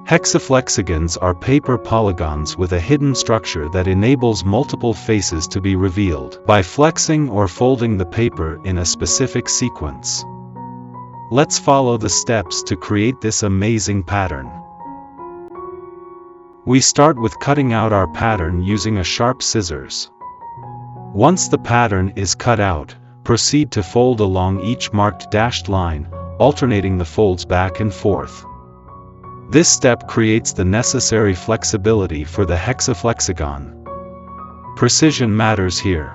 Hexaflexagons are paper polygons with a hidden structure that enables multiple faces to be revealed by flexing or folding the paper in a specific sequence. Let's follow the steps to create this amazing pattern. We start with cutting out our pattern using a sharp scissors. Once the pattern is cut out, proceed to fold along each marked dashed line, alternating the folds back and forth. This step creates the necessary flexibility for the hexaflexagon. Precision matters here.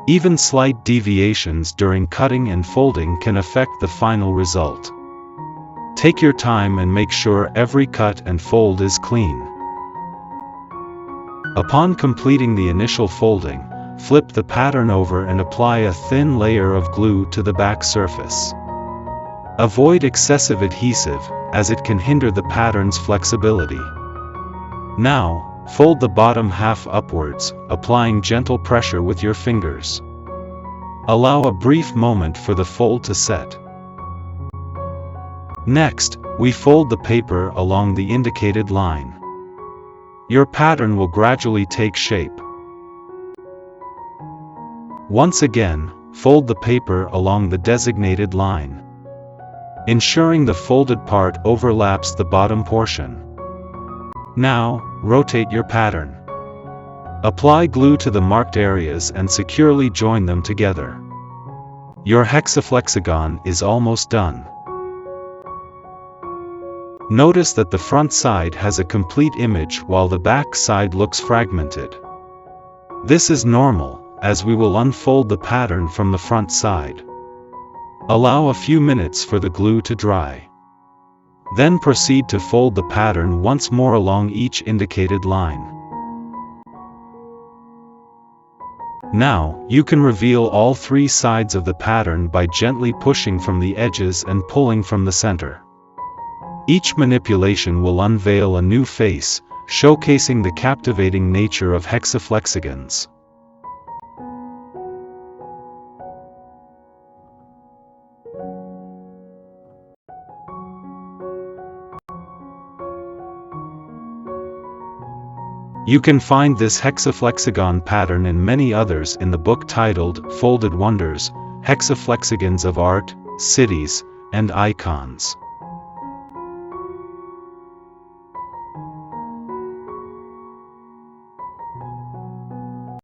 Even slight deviations during cutting and folding can affect the final result. Take your time and make sure every cut and fold is clean. Upon completing the initial folding, flip the pattern over and apply a thin layer of glue to the back surface. Avoid excessive adhesive, as it can hinder the pattern's flexibility. Now, fold the bottom half upwards, applying gentle pressure with your fingers. Allow a brief moment for the fold to set. Next, we fold the paper along the indicated line. Your pattern will gradually take shape. Once again, fold the paper along the designated line, ensuring the folded part overlaps the bottom portion. Now, rotate your pattern. Apply glue to the marked areas and securely join them together. Your hexaflexagon is almost done. Notice that the front side has a complete image while the back side looks fragmented. This is normal, as we will unfold the pattern from the front side. Allow a few minutes for the glue to dry. Then proceed to fold the pattern once more along each indicated line. Now, you can reveal all three sides of the pattern by gently pushing from the edges and pulling from the center. Each manipulation will unveil a new face, showcasing the captivating nature of hexaflexagons. You can find this hexaflexagon pattern and many others in the book titled Folded Wonders, Hexaflexagons of Art, Cities, and Icons.